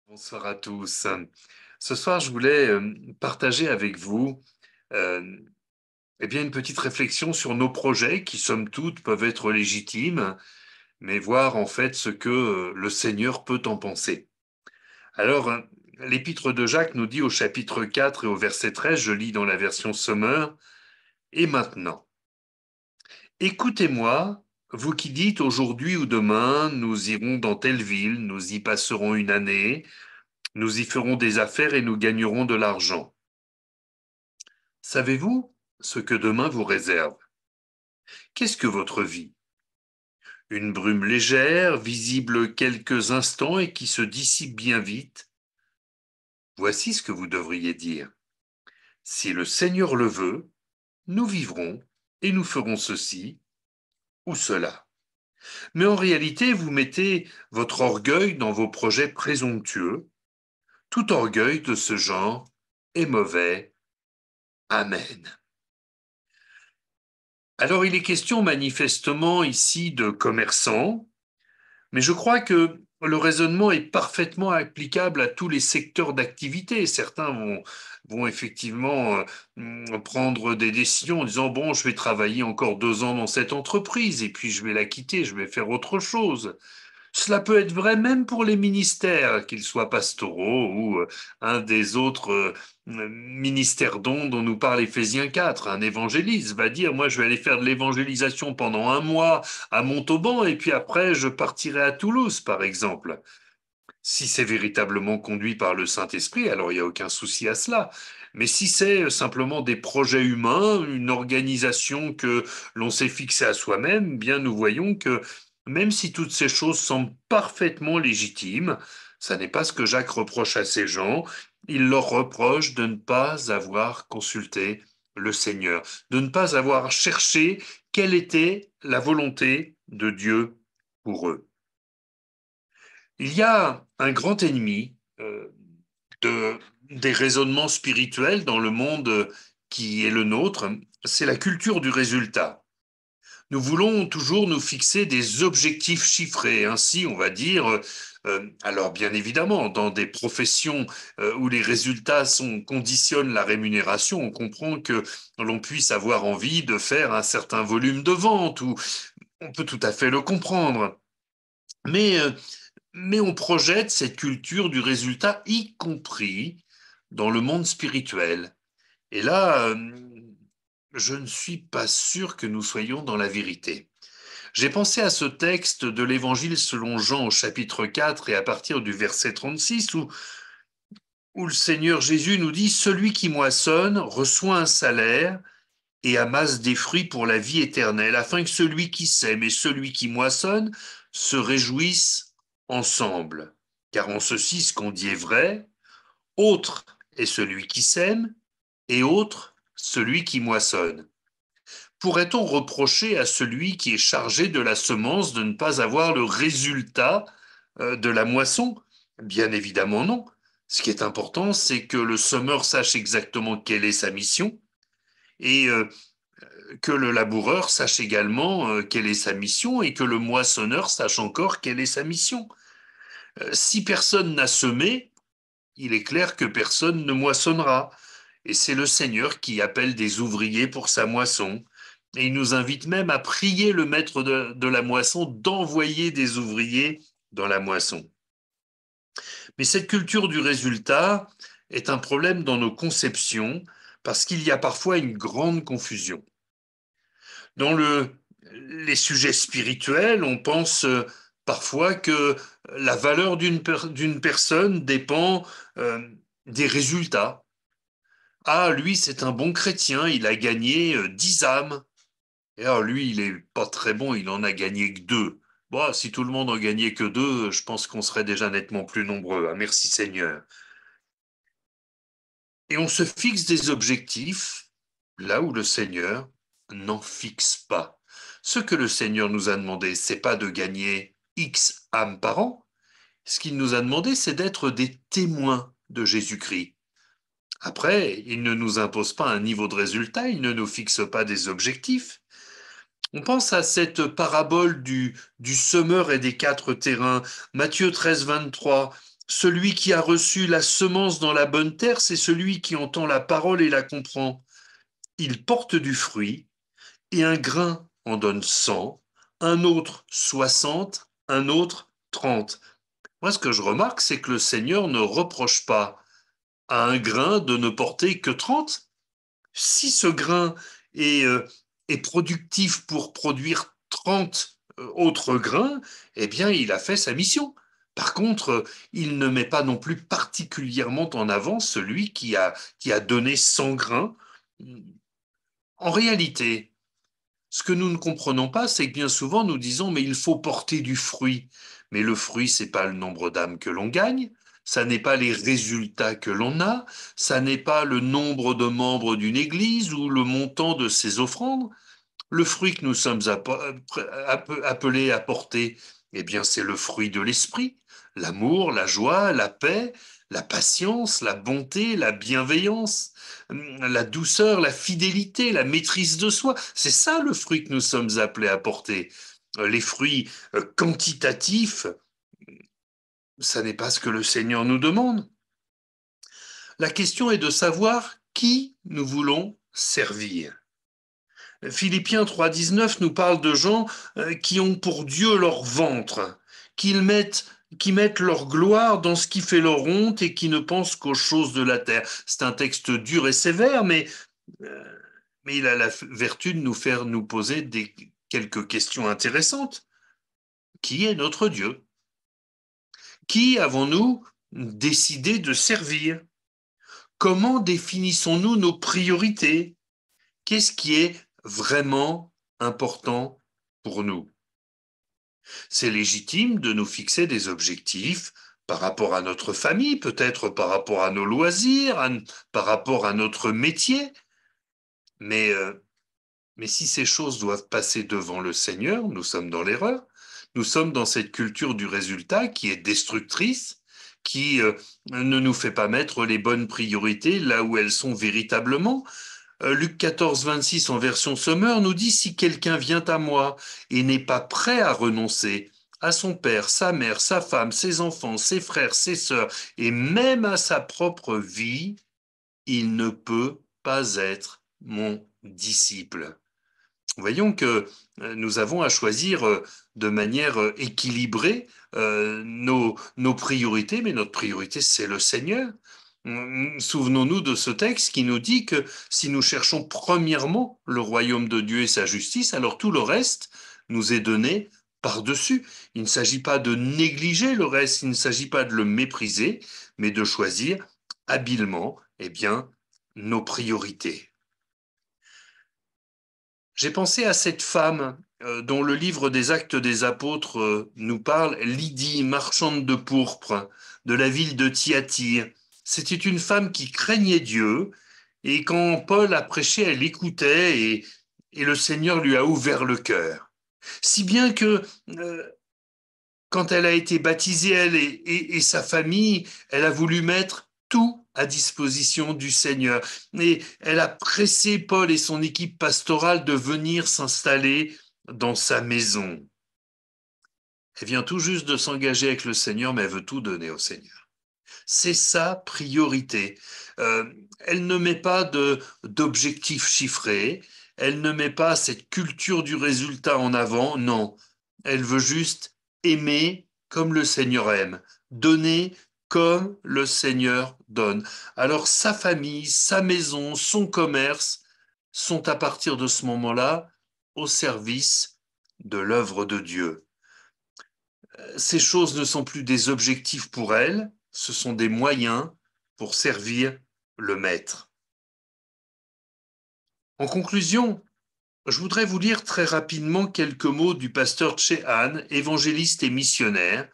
Bonsoir à tous. Ce soir, je voulais partager avec vous euh, une petite réflexion sur nos projets qui, somme toute, peuvent être légitimes, mais voir en fait ce que le Seigneur peut en penser. Alors, l'épître de Jacques nous dit au chapitre 4 et au verset 13, je lis dans la version Sommer, et maintenant, écoutez-moi, vous qui dites aujourd'hui ou demain, nous irons dans telle ville, nous y passerons une année, nous y ferons des affaires et nous gagnerons de l'argent. Savez-vous ce que demain vous réserve? Qu'est-ce que votre vie? Une brume légère, visible quelques instants et qui se dissipe bien vite. Voici ce que vous devriez dire. Si le Seigneur le veut, nous vivrons et nous ferons ceci ou cela. Mais en réalité, vous mettez votre orgueil dans vos projets présomptueux. Tout orgueil de ce genre est mauvais. Amen. Alors il est question manifestement ici de commerçants. Mais je crois que le raisonnement est parfaitement applicable à tous les secteurs d'activité. Certains vont effectivement prendre des décisions en disant, bon, je vais travailler encore 2 ans dans cette entreprise et puis je vais la quitter, je vais faire autre chose. Cela peut être vrai même pour les ministères, qu'ils soient pastoraux ou un des autres ministères dont nous parle Éphésiens 4. Un évangéliste va dire, moi je vais aller faire de l'évangélisation pendant un mois à Montauban et puis après je partirai à Toulouse, par exemple. Si c'est véritablement conduit par le Saint-Esprit, alors il n'y a aucun souci à cela. Mais si c'est simplement des projets humains, une organisation que l'on s'est fixée à soi-même, bien nous voyons que même si toutes ces choses semblent parfaitement légitimes, ça n'est pas ce que Jacques reproche à ces gens. Il leur reproche de ne pas avoir consulté le Seigneur, de ne pas avoir cherché quelle était la volonté de Dieu pour eux. Il y a un grand ennemi de, des raisonnements spirituels dans le monde qui est le nôtre, c'est la culture du résultat. Nous voulons toujours nous fixer des objectifs chiffrés. Ainsi, on va dire, alors bien évidemment, dans des professions où les résultats conditionnent la rémunération, on comprend que l'on puisse avoir envie de faire un certain volume de vente, ou on peut tout à fait le comprendre. Mais mais on projette cette culture du résultat, y compris dans le monde spirituel. Et là, je ne suis pas sûr que nous soyons dans la vérité. J'ai pensé à ce texte de l'Évangile selon Jean au chapitre 4 et à partir du verset 36 où le Seigneur Jésus nous dit, celui qui moissonne reçoit un salaire et amasse des fruits pour la vie éternelle, afin que celui qui sème et celui qui moissonne se réjouissent ensemble. Car en ceci, ce qu'on dit est vrai, autre est celui qui sème et autre celui qui moissonne. Pourrait-on reprocher à celui qui est chargé de la semence de ne pas avoir le résultat de la moisson? Bien évidemment non. Ce qui est important, c'est que le semeur sache exactement quelle est sa mission et que le laboureur sache également quelle est sa mission et que le moissonneur sache encore quelle est sa mission. Si personne n'a semé, il est clair que personne ne moissonnera. Et c'est le Seigneur qui appelle des ouvriers pour sa moisson. Et il nous invite même à prier le maître de la moisson d'envoyer des ouvriers dans la moisson. Mais cette culture du résultat est un problème dans nos conceptions parce qu'il y a parfois une grande confusion. Dans les sujets spirituels, on pense parfois que la valeur d'une personne dépend euh, des résultats. Ah, lui, c'est un bon chrétien, il a gagné 10 âmes. Et alors, lui, il est pas très bon, il en a gagné que 2. Bon, si tout le monde en gagnait que 2, je pense qu'on serait déjà nettement plus nombreux, hein. Merci Seigneur. Et on se fixe des objectifs là où le Seigneur n'en fixe pas. Ce que le Seigneur nous a demandé, c'est pas de gagner X âmes par an. Ce qu'il nous a demandé, c'est d'être des témoins de Jésus-Christ. Après, il ne nous impose pas un niveau de résultat, il ne nous fixe pas des objectifs. On pense à cette parabole du semeur et des 4 terrains. Matthieu 13, 23. Celui qui a reçu la semence dans la bonne terre, c'est celui qui entend la parole et la comprend. Il porte du fruit, et un grain en donne 100, un autre 60, un autre 30. Moi, ce que je remarque, c'est que le Seigneur ne reproche pas à un grain de ne porter que 30. Si ce grain est, est productif pour produire 30 autres grains, eh bien, il a fait sa mission. Par contre, il ne met pas non plus particulièrement en avant celui qui a donné 100 grains. En réalité, ce que nous ne comprenons pas, c'est que bien souvent nous disons mais il faut porter du fruit. Mais le fruit, c'est pas le nombre d'âmes que l'on gagne, ça n'est pas les résultats que l'on a, ça n'est pas le nombre de membres d'une église ou le montant de ses offrandes. Le fruit que nous sommes appelés à porter, eh bien, c'est le fruit de l'esprit, l'amour, la joie, la paix, la patience, la bonté, la bienveillance, la douceur, la fidélité, la maîtrise de soi. C'est ça le fruit que nous sommes appelés à porter. Les fruits quantitatifs, ça n'est pas ce que le Seigneur nous demande. La question est de savoir qui nous voulons servir. Philippiens 3,19 nous parle de gens qui ont pour Dieu leur ventre, qui mettent leur gloire dans ce qui fait leur honte et qui ne pensent qu'aux choses de la terre. C'est un texte dur et sévère, euh, mais il a la vertu de nous faire nous poser quelques questions intéressantes. Qui est notre Dieu? Qui avons-nous décidé de servir? Comment définissons-nous nos priorités? Qu'est-ce qui est vraiment important pour nous? C'est légitime de nous fixer des objectifs par rapport à notre famille, peut-être par rapport à nos loisirs, par rapport à notre métier, mais, euh, mais si ces choses doivent passer devant le Seigneur, nous sommes dans l'erreur. Nous sommes dans cette culture du résultat qui est destructrice, qui ne nous fait pas mettre les bonnes priorités là où elles sont véritablement. Luc 14, 26 en version Sommer nous dit, si quelqu'un vient à moi et n'est pas prêt à renoncer à son père, sa mère, sa femme, ses enfants, ses frères, ses sœurs, et même à sa propre vie, il ne peut pas être mon disciple. Voyons que nous avons à choisir de manière équilibrée nos priorités, mais notre priorité, c'est le Seigneur. Souvenons-nous de ce texte qui nous dit que si nous cherchons premièrement le royaume de Dieu et sa justice, alors tout le reste nous est donné par-dessus. Il ne s'agit pas de négliger le reste, il ne s'agit pas de le mépriser, mais de choisir habilement, eh bien, nos priorités. J'ai pensé à cette femme dont le livre des Actes des Apôtres nous parle, Lydie, marchande de pourpre, de la ville de Thyatire. C'était une femme qui craignait Dieu, et quand Paul a prêché, elle écoutait, et le Seigneur lui a ouvert le cœur. Si bien que quand elle a été baptisée, elle et sa famille, elle a voulu mettre tout à disposition du Seigneur. Et elle a pressé Paul et son équipe pastorale de venir s'installer dans sa maison. Elle vient tout juste de s'engager avec le Seigneur, mais elle veut tout donner au Seigneur. C'est sa priorité. Elle ne met pas d'objectifs chiffrés, elle ne met pas cette culture du résultat en avant, non. Elle veut juste aimer comme le Seigneur aime, donner comme le Seigneur donne. Alors sa famille, sa maison, son commerce sont à partir de ce moment-là au service de l'œuvre de Dieu. Ces choses ne sont plus des objectifs pour elle, ce sont des moyens pour servir le maître. En conclusion, je voudrais vous lire très rapidement quelques mots du pasteur Chehan, évangéliste et missionnaire,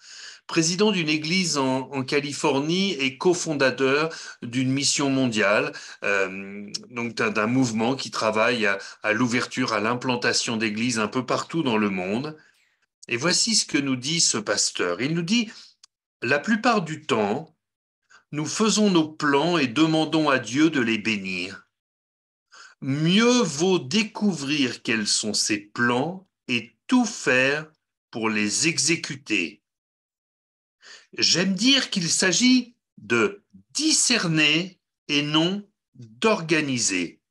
président d'une église en Californie et cofondateur d'une mission mondiale, donc d'un mouvement qui travaille à l'ouverture, à l'implantation d'églises un peu partout dans le monde. Et voici ce que nous dit ce pasteur. Il nous dit, la plupart du temps, nous faisons nos plans et demandons à Dieu de les bénir. Mieux vaut découvrir quels sont ses plans et tout faire pour les exécuter. J'aime dire qu'il s'agit de discerner et non d'organiser.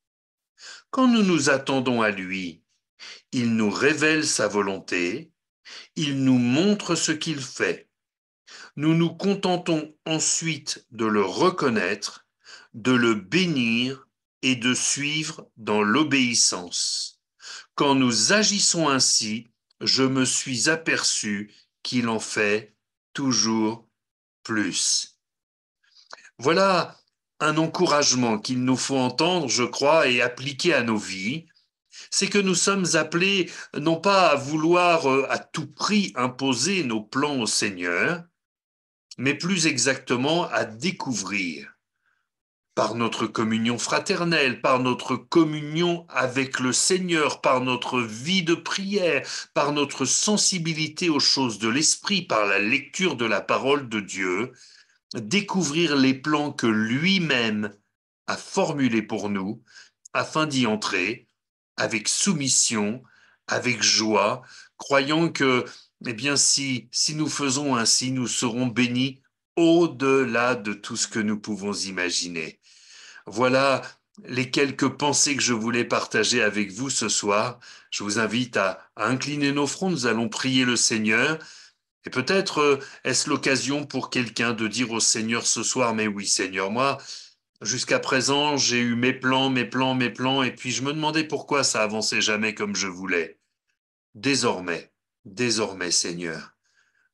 Quand nous nous attendons à lui, il nous révèle sa volonté, il nous montre ce qu'il fait. Nous nous contentons ensuite de le reconnaître, de le bénir et de suivre dans l'obéissance. Quand nous agissons ainsi, je me suis aperçu qu'il en fait toujours plus. Voilà un encouragement qu'il nous faut entendre, je crois, et appliquer à nos vies. C'est que nous sommes appelés non pas à vouloir à tout prix imposer nos plans au Seigneur, mais plus exactement à découvrir par notre communion fraternelle, par notre communion avec le Seigneur, par notre vie de prière, par notre sensibilité aux choses de l'Esprit, par la lecture de la parole de Dieu, découvrir les plans que lui-même a formulés pour nous, afin d'y entrer avec soumission, avec joie, croyant que, eh bien, si nous faisons ainsi, nous serons bénis au-delà de tout ce que nous pouvons imaginer. Voilà les quelques pensées que je voulais partager avec vous ce soir. Je vous invite à incliner nos fronts, nous allons prier le Seigneur. Et peut-être est-ce l'occasion pour quelqu'un de dire au Seigneur ce soir, mais oui Seigneur, moi, jusqu'à présent, j'ai eu mes plans, mes plans, mes plans, et puis je me demandais pourquoi ça avançait jamais comme je voulais. Désormais, désormais Seigneur,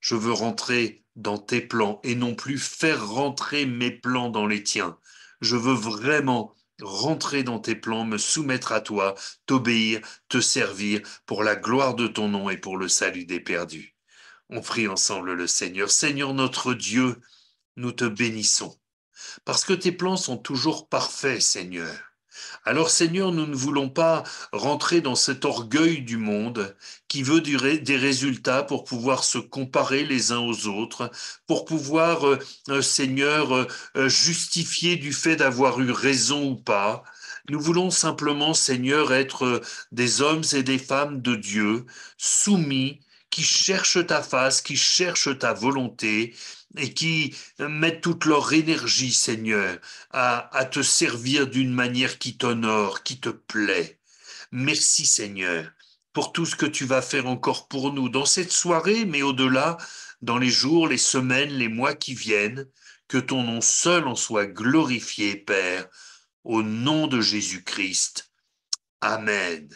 je veux rentrer dans tes plans et non plus faire rentrer mes plans dans les tiens. Je veux vraiment rentrer dans tes plans, me soumettre à toi, t'obéir, te servir pour la gloire de ton nom et pour le salut des perdus. On prie ensemble le Seigneur. Seigneur notre Dieu, nous te bénissons, parce que tes plans sont toujours parfaits, Seigneur. Alors Seigneur, nous ne voulons pas rentrer dans cet orgueil du monde qui veut des résultats pour pouvoir se comparer les uns aux autres, pour pouvoir, Seigneur, justifier du fait d'avoir eu raison ou pas. Nous voulons simplement, Seigneur, être des hommes et des femmes de Dieu, soumis, qui cherchent ta face, qui cherchent ta volonté et qui mettent toute leur énergie, Seigneur, à te servir d'une manière qui t'honore, qui te plaît. Merci Seigneur pour tout ce que tu vas faire encore pour nous dans cette soirée, mais au-delà, dans les jours, les semaines, les mois qui viennent, que ton nom seul en soit glorifié, Père, au nom de Jésus-Christ. Amen.